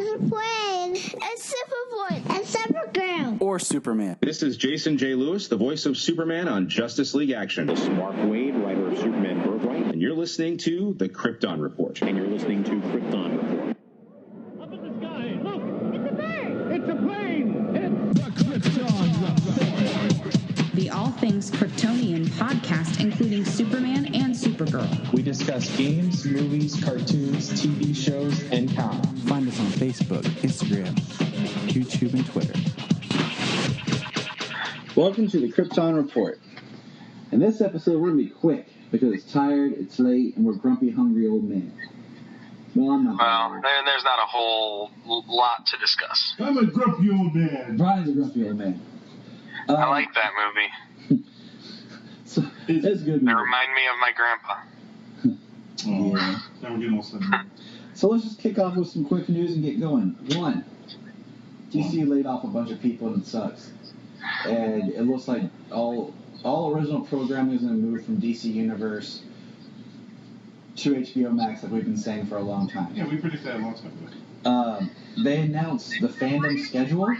a plane. It's Superboy. It's Supergirl. Or Superman. This is Jason J. Lewis, the voice of Superman on Justice League Action. This is Mark Wade, writer of Superman Birthright. And you're listening to The Krypton Report. And you're listening to Krypton Report. Up in the sky, look! It's a bird. It's a plane! It's the Krypton Report! The All Things Kryptonian podcast, including Superman and Supergirl. We discuss games, movies, cartoons, TV shows, and comics. Find us on Facebook, Instagram, YouTube, and Twitter. Welcome to the Krypton Report. In this episode, we're going to be quick because it's tired, it's late, and we're grumpy, hungry old men. Well, I'm not. Well, there's not a whole lot to discuss. I'm a grumpy old man. Brian's a grumpy old man. I like that movie. So, it's good. They remind me of my grandpa. Yeah. Now we're getting all sudden. So let's just kick off with some quick news and get going. One, DC laid off a bunch of people and it sucks. And it looks like all original programming is going to move from DC Universe to HBO Max, like we've been saying for a long time. Yeah, we predicted that a long time ago. They announced the fandom schedule.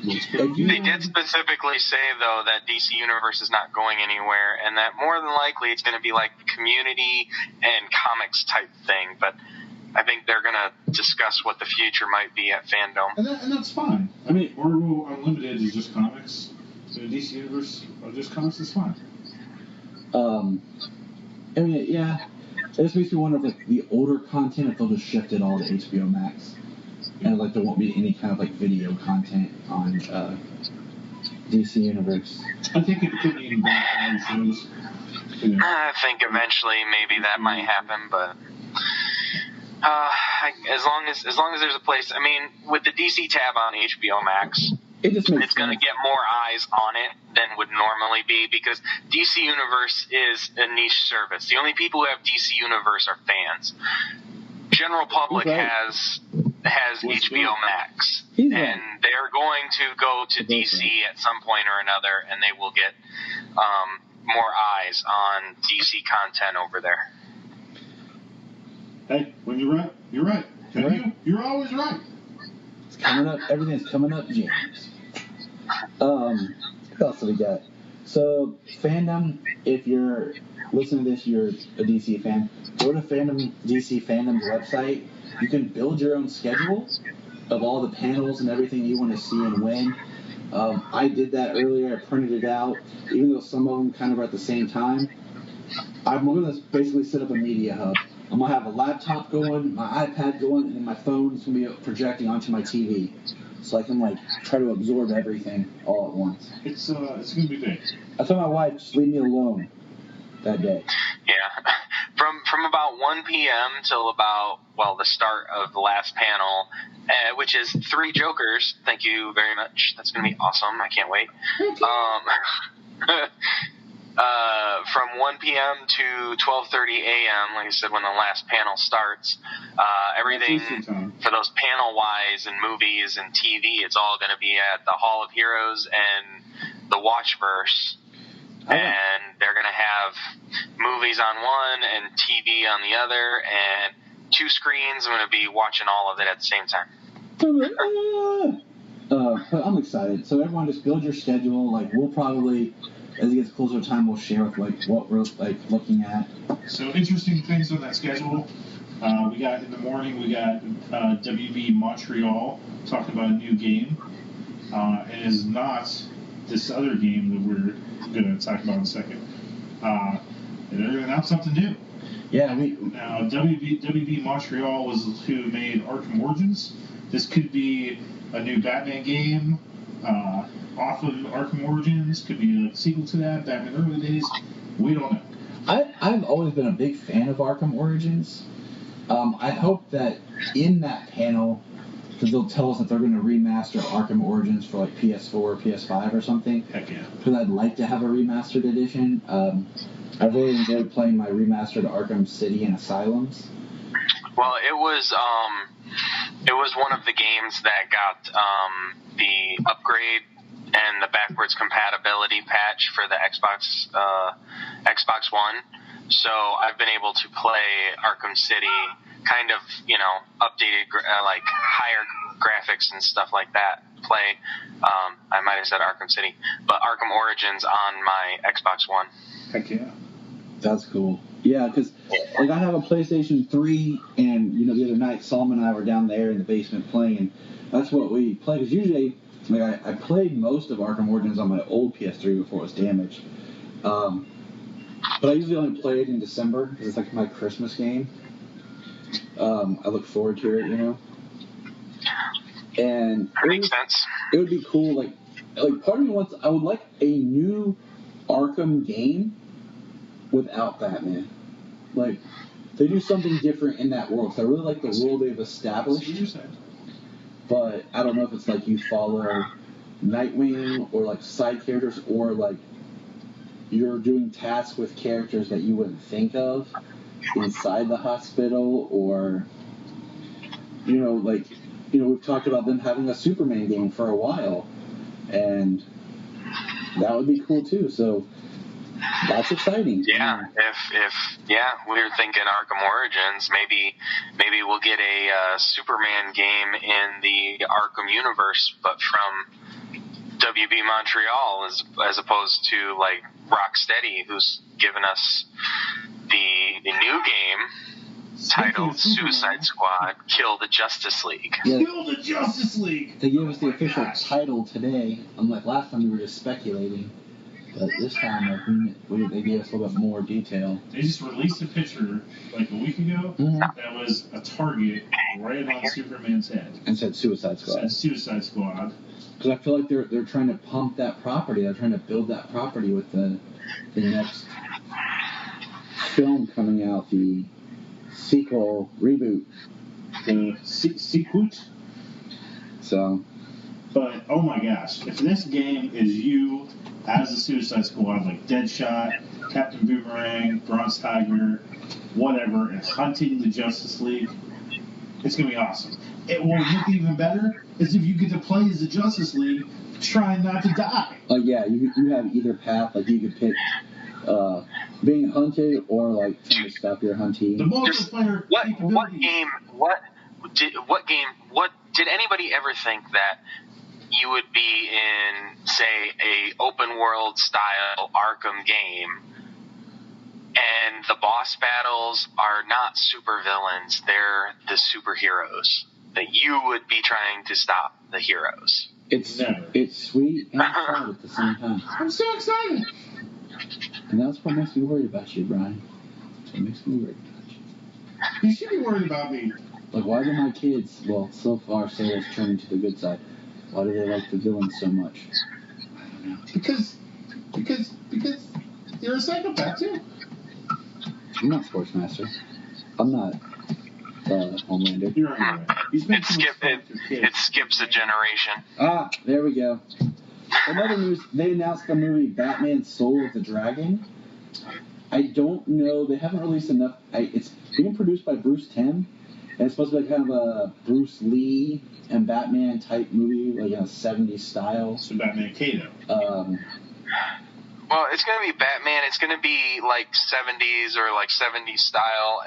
They did specifically say, though, that DC Universe is not going anywhere, and that more than likely it's going to be like the Community and comics type thing, but I think they're going to discuss what the future might be at Fandom. And that's fine. I mean, Marvel Unlimited is just comics. So DC Universe or just comics is fine. I mean, yeah. It just makes me wonder if like the older content, if they'll just shift it all to HBO Max. And like there won't be any kind of like video content on DC Universe. I think it could be in background shows. I think eventually maybe that might happen, but as long as there's a place. I mean, with the DC tab on HBO Max, it's going to get more eyes on it than would normally be because DC Universe is a niche service. The only people who have DC Universe are fans. General public has HBO Max, and they're going to go to DC at some point or another, and they will get more eyes on DC content over there. Hey, when you're right, you're right. You're always right. It's coming up. Everything's coming up, James. What else do we got? So, fandom, if you're listening to this, you're a DC fan, go to DC Fandom's website. You can build your own schedule of all the panels and everything you want to see and when. I did that earlier. I printed it out, even though some of them kind of are at the same time. I'm going to basically set up a media hub. I'm going to have a laptop going, my iPad going, and then my phone's going to be projecting onto my TV. So I can like try to absorb everything all at once. It's going to be big. I told my wife, just leave me alone that day. Yeah. From about 1 p.m. till about, the start of the last panel, which is 3 Jokers. Thank you very much. That's going to be awesome. I can't wait. From 1 p.m. to 12:30 a.m., like I said, when the last panel starts, everything for those panel-wise and movies and TV, it's all going to be at the Hall of Heroes and the Watchverse. And they're going to have movies on one and TV on the other, and 2 screens. I'm going to be watching all of it at the same time. I'm excited. So everyone just build your schedule. Like we'll probably, as it gets closer to time, we'll share with like what we're like looking at. So interesting things on that schedule. We got in the morning. We got WB Montreal talking about a new game. It is not this other game that we're going to talk about in a second. And they're going to announce something new. Yeah, now WB Montreal was who made Arkham Origins. This could be a new Batman game off of Arkham Origins. Could be a sequel to that, Batman early days. We don't know. I've always been a big fan of Arkham Origins. I hope that in that panel, because they'll tell us that they're going to remaster Arkham Origins for like PS4 or PS5 or something. Heck yeah. Because I'd like to have a remastered edition. I've really enjoyed playing my remastered Arkham City and Asylums. Well, it was one of the games that got the upgrade and the backwards compatibility patch for the Xbox One. So I've been able to play Arkham City kind of, updated, like higher graphics and stuff like that play. I might have said Arkham City, but Arkham Origins on my Xbox One. Heck yeah. That's cool. Yeah, because like I have a PlayStation 3, and the other night Solomon and I were down there in the basement playing, and that's what we play. Because usually, I played most of Arkham Origins on my old PS3 before it was damaged. But I usually only play it in December because it's like my Christmas game. I look forward to it, And that makes sense. It would be cool, like part of me wants. I would like a new Arkham game without Batman. Like, they do something different in that world. So I really like the world they've established. But I don't know if it's like you follow Nightwing or like side characters, or like you're doing tasks with characters that you wouldn't think of inside the hospital, or we've talked about them having a Superman game for a while, and that would be cool too. So that's exciting. Yeah, if we're thinking Arkham Origins, maybe we'll get a Superman game in the Arkham universe, but from WB Montreal as opposed to like Rocksteady, who's given us the new game titled Suicide Squad: Kill the Justice League. Yeah. Kill the Justice League! They gave us the official title today. Unlike last time, we were just speculating. But this time, they gave us a little bit more detail. They just released a picture like a week ago that was a target right on Superman's head. And said Suicide Squad. Said Suicide Squad. Because I feel like they're trying to pump that property. They're trying to build that property with the next film coming out, the sequel, reboot. The sequel. So. But, oh my gosh, if this game is you as the Suicide Squad, like Deadshot, Captain Boomerang, Bronze Tiger, whatever, and hunting the Justice League, it's going to be awesome. It will look even better is if you get to play as the Justice League trying not to die. Yeah, you have either path. Like, you could pick being hunted or, like, trying to stop your hunting. The multiplayer capabilities. What did anybody ever think that you would be in, say, a open world style Arkham game, and the boss battles are not super villains, they're the superheroes, that you would be trying to stop the heroes? It's sweet and sad at the same time. I'm so excited! And that's what makes me worried about you, Bryan. That's what makes me worried about you. You should be worried about me. Like, why do my kids, well, so far, say it's turning to the good side? Why do they like the villains so much? I don't know. Because you're a psychopath too. I'm not Sportsmaster. I'm not Homelander. You're right. It skips a generation. Ah, there we go. In other news, they announced the movie Batman Soul of the Dragon. I don't know. They haven't released enough. It's being produced by Bruce Timm. And it's supposed to be kind of a Bruce Lee and Batman type movie, like in a 70s style. So Batman Kato. Well, it's going to be Batman. It's going to be like 70s or like 70s style,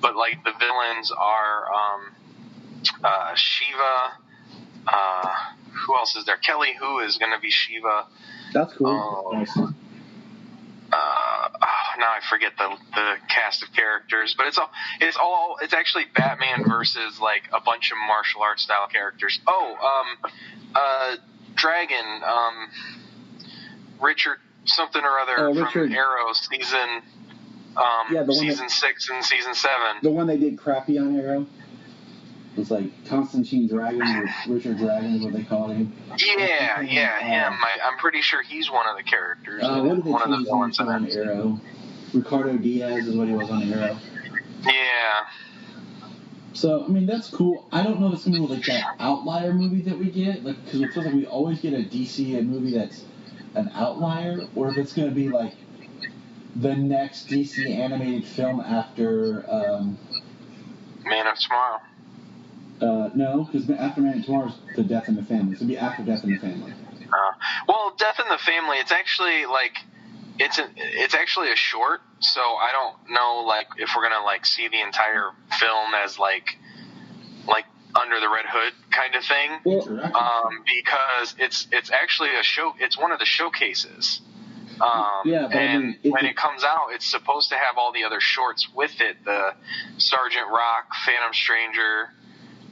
but like the villains are Shiva. Who else is there? Kelly Hu is going to be Shiva. That's cool. Now I forget the cast of characters, but it's actually Batman versus like a bunch of martial arts style characters. Dragon, Richard something or other from Arrow season season 6 and season 7. The one they did crappy on Arrow. It was like Constantine Dragon or Richard Dragon is what they called him. Yeah, him. I'm pretty sure he's one of the characters. What did they one of the change villains on Arrow? Ricardo Diaz is what he was on Arrow. Yeah. So, I mean, that's cool. I don't know if it's going to be like that outlier movie that we get, like, because it feels like we always get a DC movie that's an outlier, or if it's going to be like the next DC animated film after Man of Tomorrow. No, because after Man of Tomorrow is The Death in the Family. So it'll be after Death in the Family. Well, Death in the Family, it's actually like it's actually a short, so I don't know like if we're gonna like see the entire film as like under the red hood kind of thing, because it's actually it's one of the showcases. And when it comes out, it's supposed to have all the other shorts with it, the Sergeant Rock, Phantom Stranger.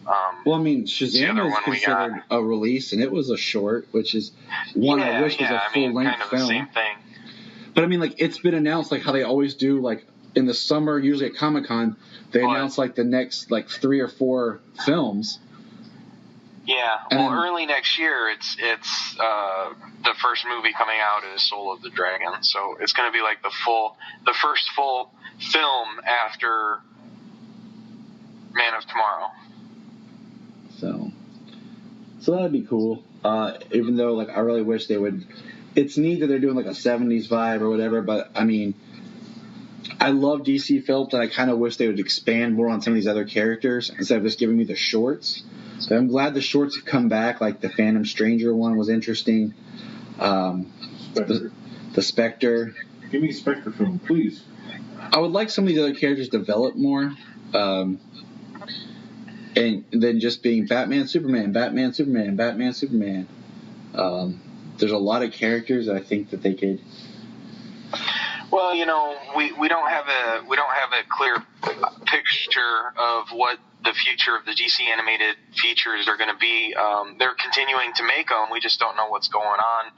Shazam is considered a release, and it was a short, which is one I wish was a full-length kind of film. the same thing. But it's been announced like how they always do, like in the summer, usually at Comic-Con, they announce like the next 3 or 4 films. Yeah, early next year, it's the first movie coming out is Soul of the Dragon, so it's going to be like the first full film after Man of Tomorrow. So that'd be cool. Even though I really wish they would. It's neat that they're doing like a 70s vibe or whatever, but I love DC films, and I kind of wish they would expand more on some of these other characters instead of just giving me the shorts. So I'm glad the shorts have come back. Like the Phantom Stranger one was interesting. The Spectre. Give me a Spectre film, please. I would like some of these other characters developed more. And then just being Batman, Superman, Batman, Superman, Batman, Superman. There's a lot of characters that I think that they could. Well, we don't have a clear picture of what the future of the DC animated features are going to be. They're continuing to make them. We just don't know what's going on.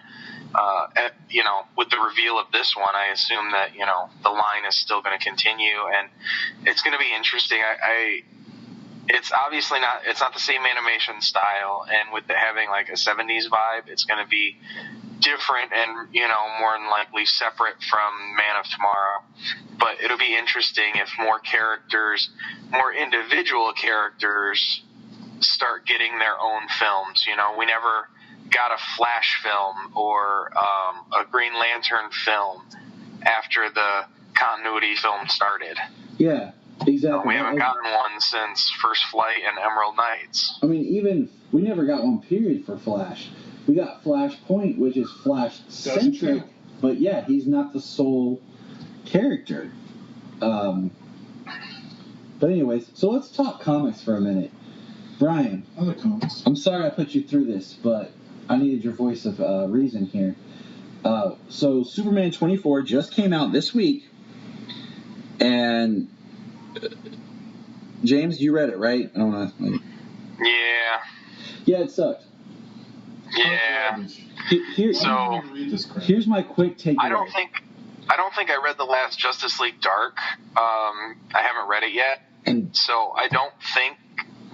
With the reveal of this one, I assume that the line is still going to continue, and it's going to be interesting. It's obviously it's not the same animation style, and with it having like a 70s vibe, it's going to be different and, more than likely separate from Man of Tomorrow. But it'll be interesting if more individual characters start getting their own films. We never got a Flash film or a Green Lantern film after the continuity film started. Yeah. Exactly. We haven't gotten one since First Flight and Emerald Knights. We never got one period for Flash. We got Flashpoint, which is Flash-centric, but yeah, he's not the sole character. But anyways, so let's talk comics for a minute. Bryan. Other comics. I'm sorry I put you through this, but I needed your voice of reason here. So Superman 24 just came out this week, and James, you read it, right? I don't know. Yeah. Yeah, it sucked. Yeah. Here's my quick takeaway. I don't think I read the last Justice League Dark. I haven't read it yet, and so I don't think.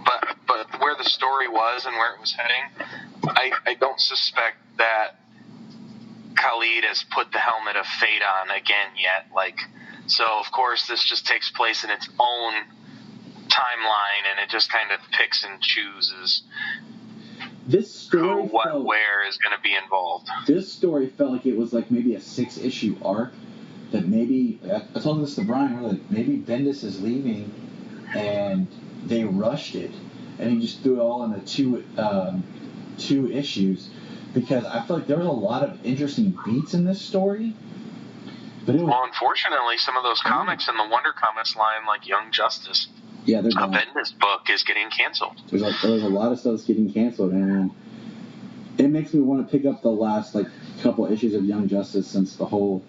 But where the story was and where it was heading, I don't suspect that Khalid has put the helmet of fate on again yet. So of course this just takes place in its own timeline, and it just kind of picks and chooses this story where is going to be involved. This story felt like it was like maybe a 6-issue arc that maybe, I told this to Bryan, that maybe Bendis is leaving and they rushed it and he just threw it all into two issues, because I feel like there was a lot of interesting beats in this story. But unfortunately, some of those comics in the Wonder Comics line, like Young Justice, they're done. Bendis book is getting canceled. There's a lot of stuff that's getting canceled, and it makes me want to pick up the last couple issues of Young Justice since the whole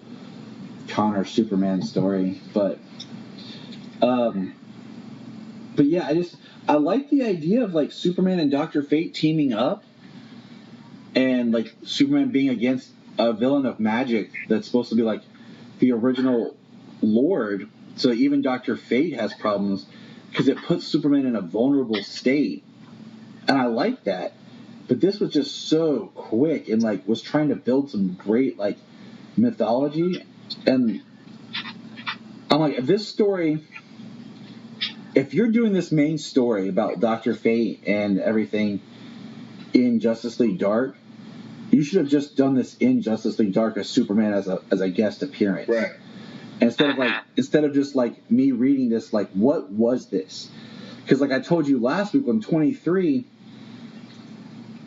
Connor Superman story. But yeah, I like the idea of Superman and Dr. Fate teaming up, and Superman being against a villain of magic that's supposed to be the original Lord. So even Dr. Fate has problems, because it puts Superman in a vulnerable state, and I like that. But this was just so quick and was trying to build some great mythology, and I'm like, this story, if you're doing this main story about Dr. Fate and everything in Justice League Dark, you should have just done this in Justice League Dark as Superman as a guest appearance. Right. Instead of just me reading this, what was this? Because I told you last week on 23,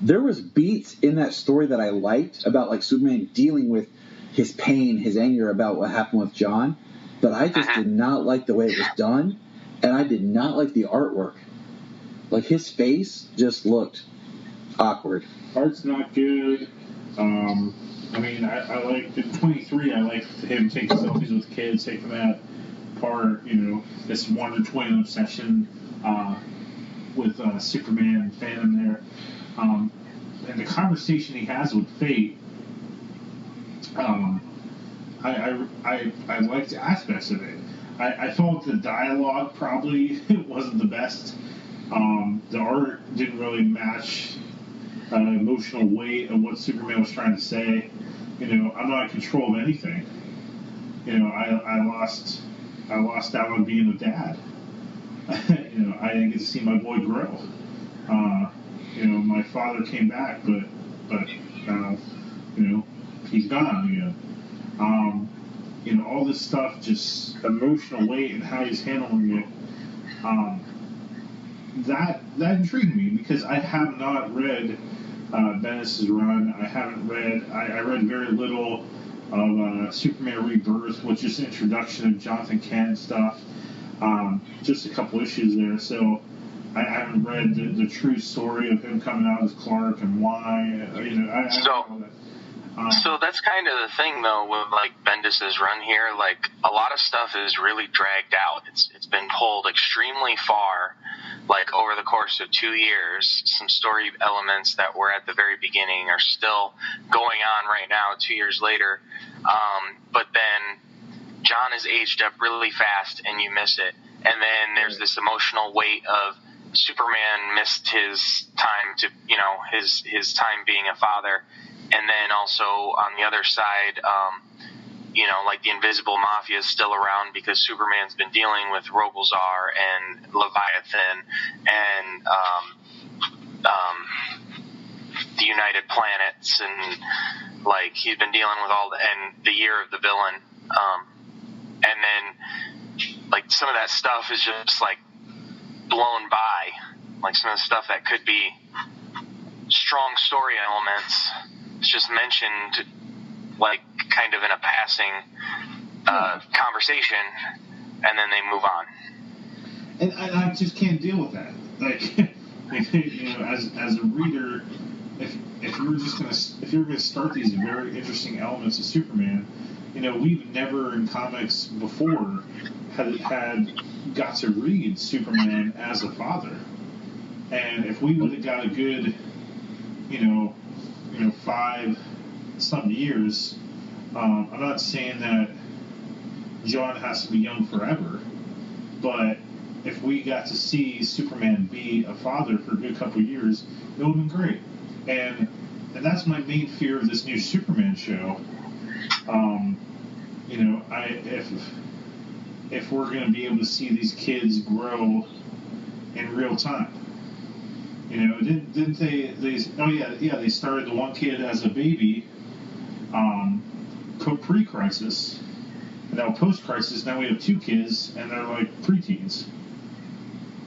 there was beats in that story that I liked about Superman dealing with his pain, his anger about what happened with John, but I just did not like the way it was done, and I did not like the artwork. Like, his face just looked awkward. Art's not good. I mean, I like in 23. I like him taking selfies with kids, taking that part. You know, this Wonder Twin obsession with Superman and Phantom there, and the conversation he has with Fate. I liked aspects of it. I felt the dialogue probably wasn't the best. The art didn't really match emotional weight of what Superman was trying to say. You know, I'm not in control of anything. You know, I lost out on being a dad. You know, I didn't get to see my boy grow. You know, my father came back, but you know, he's gone again. You know, all this stuff, just emotional weight and how he's handling it. That intrigued me because I have not read Bendis' run. I read very little of Superman Rebirth, which is introduction of Jonathan Kent stuff. Just a couple issues there, so I haven't read the true story of him coming out as Clark and why. You know, I don't know that. So that's kind of the thing, though, with like Bendis' run here. Like, a lot of stuff is really dragged out. It's been pulled extremely far, like over the course of 2 years. Some story elements that were at the very beginning are still going on right now, 2 years later. But then John has aged up really fast, and you miss it. And then there's this emotional weight of Superman missed his time to, you know, his time being a father. And then also on the other side, you know, like the Invisible Mafia is still around because Superman's been dealing with Rogolzar and Leviathan and the United Planets, and like he's been dealing with and the Year of the Villain. And then like some of that stuff is just like blown by, like some of the stuff that could be strong story elements. It's just mentioned like kind of in a passing conversation, and then they move on. And I just can't deal with that. Like, you know, as a reader, if you're gonna start these very interesting elements of Superman, you know, we've never in comics before had got to read Superman as a father, and if we would have got a good, you know, 5-some years. I'm not saying that John has to be young forever, but if we got to see Superman be a father for a good couple of years, it would have been great. And that's my main fear of this new Superman show. You know, if we're going to be able to see these kids grow in real time. You know, didn't they? Oh yeah. They started the one kid as a baby, pre-crisis, and now post-crisis. Now we have 2 kids, and they're like preteens.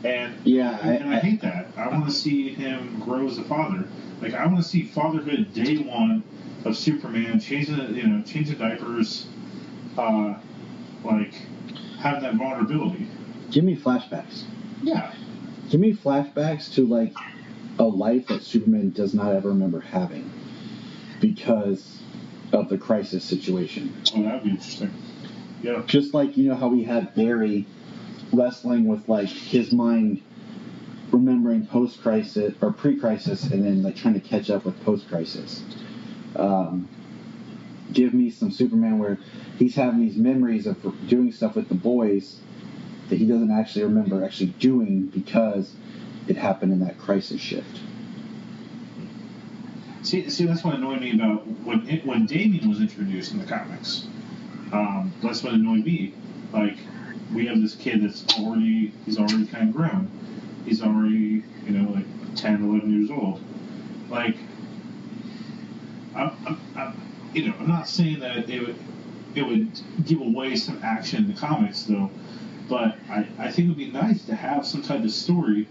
And I hate that. I want to see him grow as a father. Like, I want to see fatherhood day one of Superman, changing diapers, like having that vulnerability. Give me flashbacks. Yeah. Give me flashbacks to like a life that Superman does not ever remember having because of the crisis situation. Oh, that'd be interesting. Yeah. Just like, you know, how we had Barry wrestling with like his mind remembering post-crisis or pre-crisis and then like trying to catch up with post-crisis. Give me some Superman where he's having these memories of doing stuff with the boys that he doesn't actually remember actually doing because it happened in that crisis shift. See, that's what annoyed me about when Damian was introduced in the comics. That's what annoyed me. Like, we have this kid he's already kind of grown. He's already, you know, like 10, 11 years old. Like, I'm not saying that it would give away some action in the comics though, but I think it would be nice to have some type of story,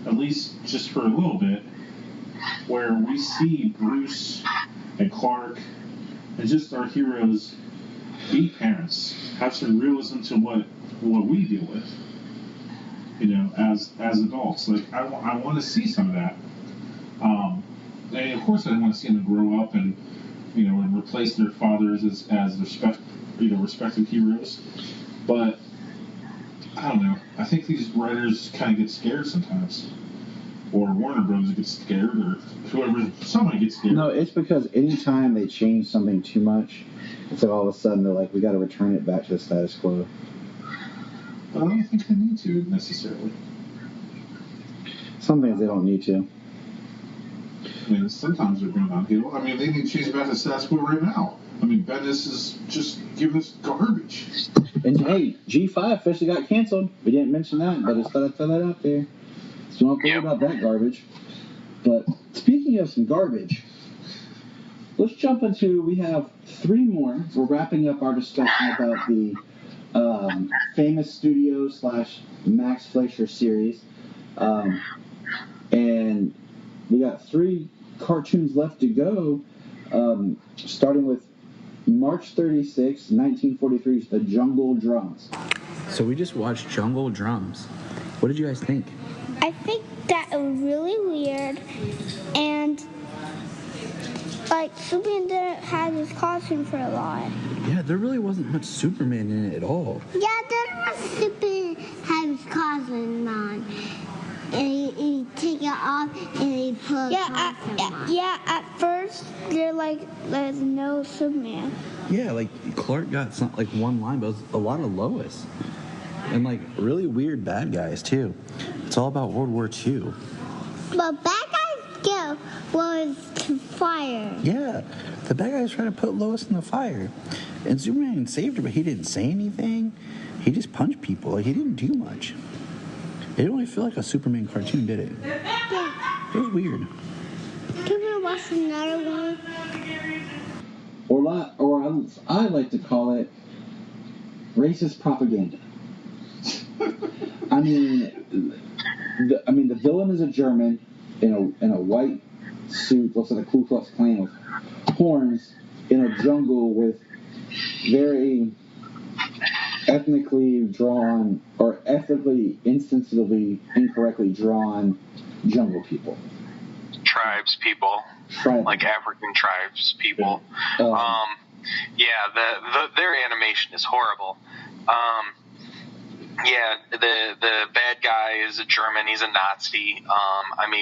at least just for a little bit, where we see Bruce and Clark and just our heroes be parents, have some realism to what we deal with, as adults. Like I want to see some of that. And of course, I want to see them grow up and and replace their fathers as respective heroes. But I don't know. I think these writers kind of get scared sometimes, or Warner Bros. Gets scared, or somebody gets scared. No, it's because anytime they change something too much, it's like all of a sudden they're like, we got to return it back to the status quo. But I don't think they need to necessarily. Some things they don't need to. I mean, sometimes they're going downhill. I mean, they need to change back to status quo right now. I mean, Bendis is just giving us garbage. And hey, G5 officially got canceled. We didn't mention that, but just thought I'd throw that out there. So don't worry about that garbage. But speaking of some garbage, let's jump into, we have 3 more. We're wrapping up our discussion about the Famous Studios / Max Fleischer series. And we got 3 cartoons left to go, starting with March 36, 1943's The Jungle Drums. So we just watched Jungle Drums. What did you guys think? I think that it was really weird, and Superman didn't have his costume for a lot. Yeah, there really wasn't much Superman in it at all. Yeah, there was Superman had his costume on. And he take it off and he put at first they're like there's no Superman. Yeah, Clark got one line, but it was a lot of Lois. And really weird bad guys too. It's all about World War II. But bad guys go was to fire. Yeah, the bad guy was trying to put Lois in the fire. And Superman saved her, but he didn't say anything. He just punched people. He didn't do much. It didn't really feel like a Superman cartoon, did it? Yeah. It was weird. Can we watch another one? Or I like to call it racist propaganda. I mean, the villain is a German in a white suit, looks like a Ku Klux Klan with horns in a jungle with very ethnically drawn or ethically insensitively incorrectly drawn jungle people. Tribes people. Like African tribes people. Their animation is horrible. The bad guy is a German. He's a Nazi.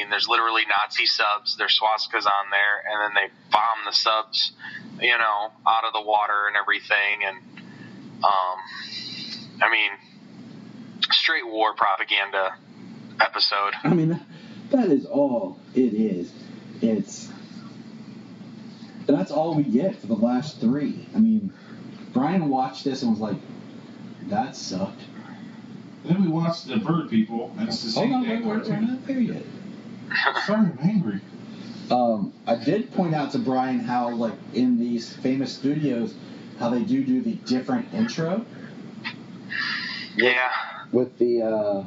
There's literally Nazi subs. There's swastikas on there, and then they bomb the subs, out of the water and everything. And straight war propaganda episode. That is all it is. That's all we get for the last 3. Bryan watched this and was like, that sucked. Then we watched The Bird People, and it's the same thing. We're not there yet. Sorry, I'm angry. I did point out to Bryan how, in these Famous Studios, how they do the different intro. Yeah. With the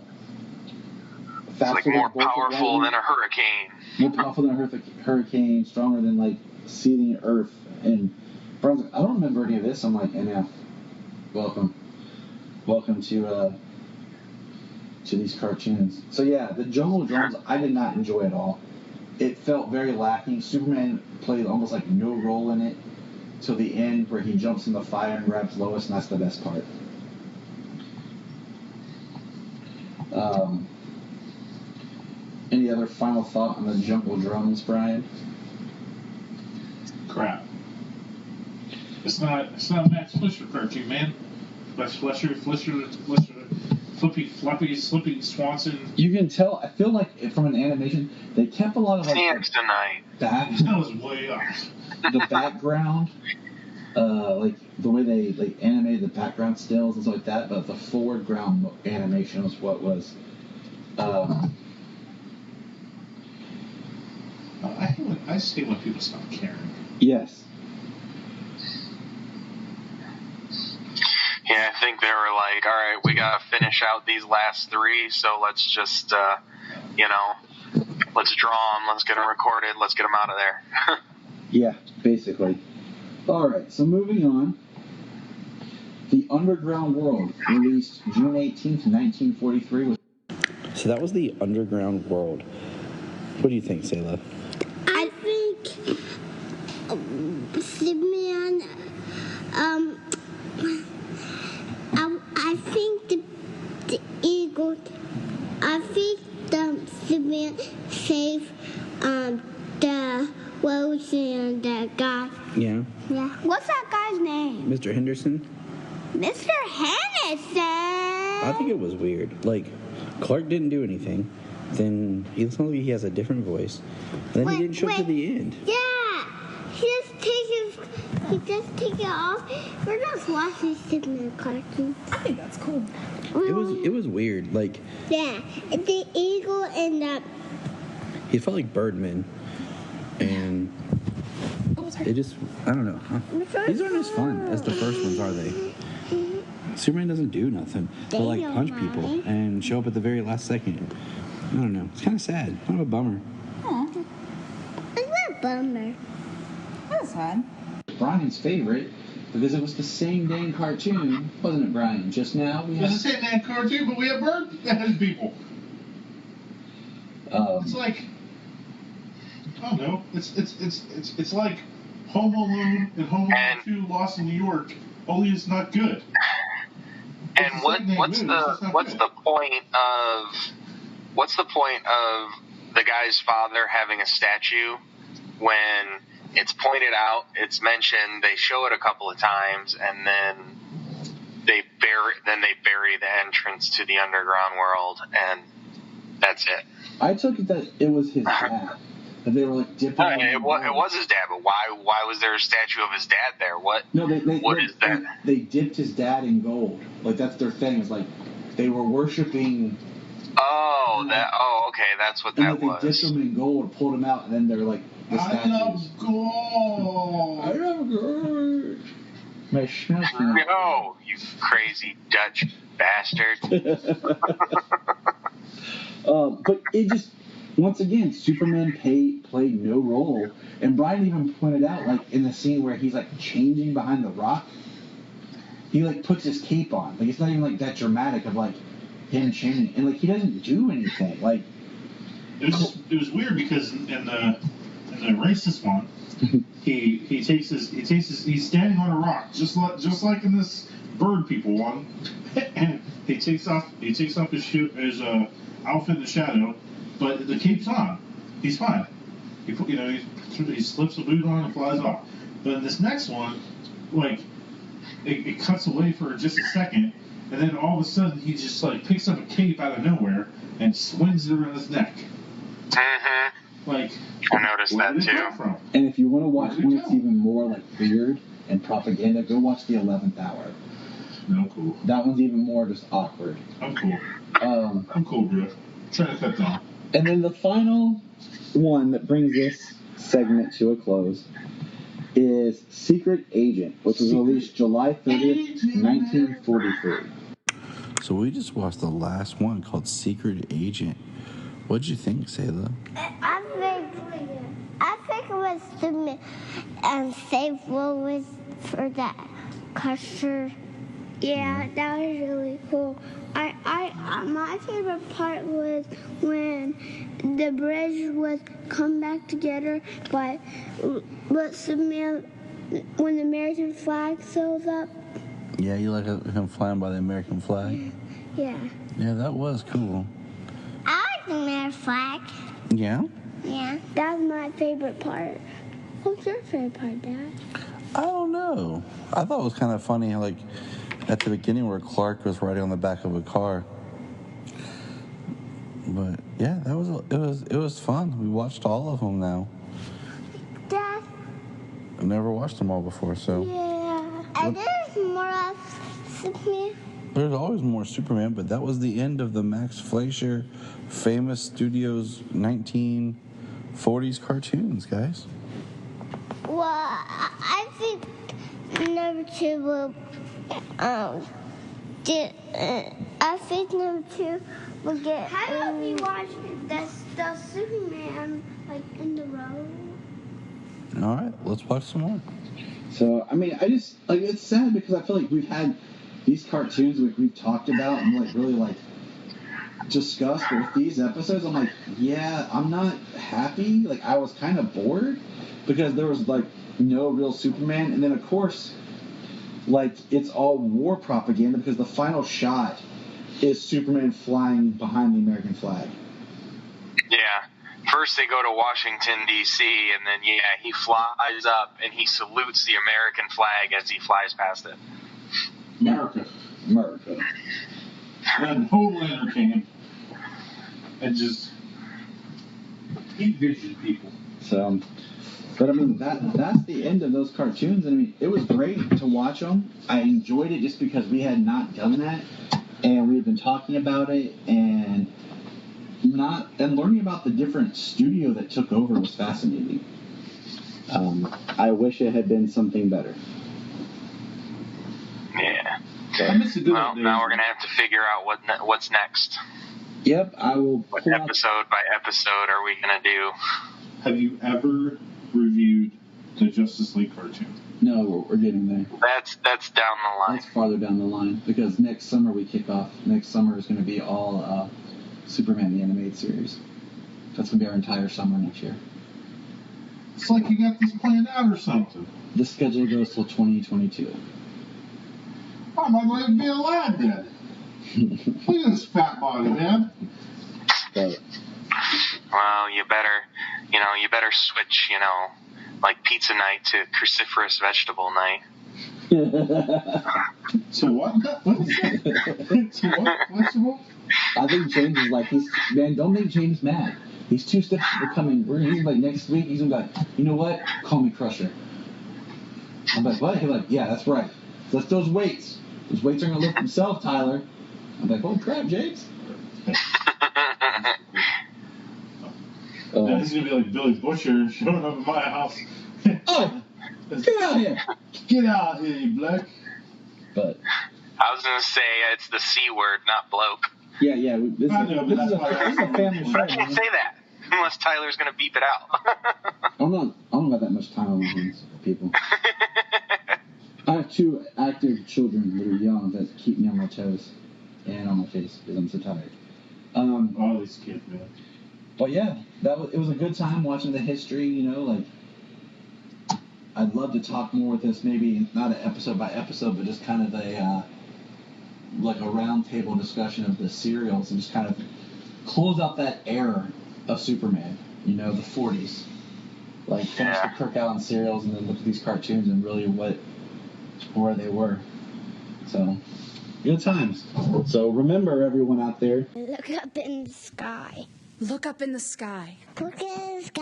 it's more powerful than a hurricane. More powerful than a hurricane, stronger than seething earth. And Bryan's like, I don't remember any of this. I'm like, NF, welcome to these cartoons. So yeah, the Jungle Drums I did not enjoy at all. It felt very lacking. Superman played almost no role in it till the end, where he jumps in the fire and grabs Lois, and that's the best part. Any other final thought on the Jungle Drums, Bryan? Crap. It's not Max Fleischer cartoon, man. Fleischer, Flippy, Slippy, Swanson. You can tell. I feel like from an animation, they kept a lot of tonight. That was way off. The background, the way they animated the background stills and stuff like that, but the foreground animation was what was. I just hate when people stop caring. Yes. Yeah, I think they were like, all right, we got to finish out these last 3, so let's just, let's draw them, let's get them recorded, let's get them out of there. Yeah, basically. Alright, so moving on. The Underground World, released June 18th, 1943. So that was the Underground World. What do you think, Sayla? I think Superman. I think the eagle. I think the Superman saved the Rose and the guy. Yeah. Yeah. What's that guy's name? Mr. Henderson? Mr. Henderson. I think it was weird. Like, Clark didn't do anything. Then he has a different voice. And then he didn't show up to the end. Yeah. He just take it off. We're just watching Superman cartoon. I think that's cool. It was weird. Like, Yeah. The eagle and the... he felt like Birdman. And they just, I don't know. These aren't as fun as the first ones, are they? Superman doesn't do nothing but like punch people and show up at the very last second. I don't know. It's kind of sad. Kind of a bummer. Aw, It's not a bummer. that's sad. Bryan's favorite, because it was the same dang cartoon, wasn't it, Bryan? Just now we It's the have... same damn cartoon, but we have bird people. It's like, I don't know. It's like Home Alone and Home Alone 2 Lost in New York. Only it's not good. And what's the point of the guy's father having a statue when it's pointed out, it's mentioned, they show it a couple of times, and then they bury the entrance to the underground world, and that's it. I took it that it was his dad. That they were like dipping. It was his dad, but why was there a statue of his dad there? What is that? They dipped his dad in gold. Like that's their thing. It's like they were worshiping. Okay, that's what that was. They dipped him in gold, pulled him out, and then they're like the statues. I love gold. I love gold. My schnauz. No, you crazy Dutch bastard. But it just, once again, Superman played no role. And Bryan even pointed out, like, in the scene where he's, like, changing behind the rock, he, like, puts his cape on. Like, it's not even, like, that dramatic of, like, him changing. And, like, he doesn't do anything. Like, it was weird because in the racist one, he's standing on a rock, just like in this bird people one, and he takes off his outfit in the shadow, but the cape's on. He's fine. He slips the boot on and flies off. But in this next one, like it cuts away for just a second, and then all of a sudden he just like picks up a cape out of nowhere and swings it around his neck. Like I noticed that too. And if you want to watch one that's even more like weird and propaganda, go watch The 11th Hour. No, cool. That one's even more just awkward. I'm cool. I'm cool, bro. I'm trying to cut down. And then the final one that brings this segment to a close is Secret Agent, which was released July 30th, 1943. So we just watched the last one called Secret Agent. What'd you think, Sayla? I think it was the save Lois for that custer. Yeah, that was really cool. My favorite part was when the bridge was come back together, but when the American flag shows up. Yeah, you like him flying by the American flag? Yeah. Yeah, that was cool. I like the American flag. Yeah? Yeah. That's my favorite part. What's your favorite part, Dad? I don't know. I thought it was kind of funny, like at the beginning where Clark was riding on the back of a car. But yeah, it was fun. We watched all of them now. Dad. I've never watched them all before, so. Yeah. And there's more of Superman. There's always more Superman, but that was the end of the Max Fleischer Famous Studios 1940s cartoons, guys. Well, I think number 2 will I think number 2 will get. How about we watch the Superman like in the road? All right, let's watch some more. So I mean, I just like it's sad because I feel like we've had these cartoons we've talked about and like really like discussed, but with these episodes, I'm like, yeah, I'm not happy. Like I was kind of bored because there was like no real Superman, and then of course, like it's all war propaganda because the final shot is Superman flying behind the American flag. Yeah. First they go to Washington, D.C., and then, he flies up and he salutes the American flag as he flies past it. America. Then Homelander came and just envisioned people. So, but I mean, that's the end of those cartoons. And I mean, it was great to watch them. I enjoyed it just because we had not done that, and we had been talking about it, and learning about the different studio that took over was fascinating. I wish it had been something better. Yeah. Well, now we're gonna have to figure out what's next. Yep, I will. What episode by episode are we gonna do? Have you ever reviewed the Justice League cartoon? No, we're getting there. That's down the line. That's farther down the line because next summer we kick off. Next summer is going to be all Superman the animated series. That's going to be our entire summer next year. It's like you got this planned out or something. The schedule goes till 2022. I might not even be alive then. Look at this fat body, man. But, well, you better switch, like pizza night to cruciferous vegetable night. So what? What is that? So what? Vegetable? I think James is like, don't make James mad. He's 2 steps from becoming, he's like next week, he's going to be like, you know what? Call me Crusher. I'm like, what? He's like, yeah, that's right. Lift those weights. Those weights are going to lift themselves, Tyler. I'm like, holy crap, James. Now he's going to be like Billy Butcher showing up at my house. Oh, get out of here. Get out of here, you bloke. But I was going to say it's the C word, not bloke. Yeah. This is a family show. But I can't say that unless Tyler's going to beep it out. I don't got that much time on my hands, people. I have 2 active children that are young that keep me on my toes and on my face because I'm so tired. All these kids, man. But yeah, it was a good time watching the history. Like I'd love to talk more with this, maybe not an episode by episode, but just kind of a round table discussion of the serials and just kind of close out that era of Superman. The 40s. Like finish the Kirk Allen serials and then look at these cartoons and really where they were. So good times. So remember, everyone out there. Look up in the sky. Look up in the sky. Look in the sky.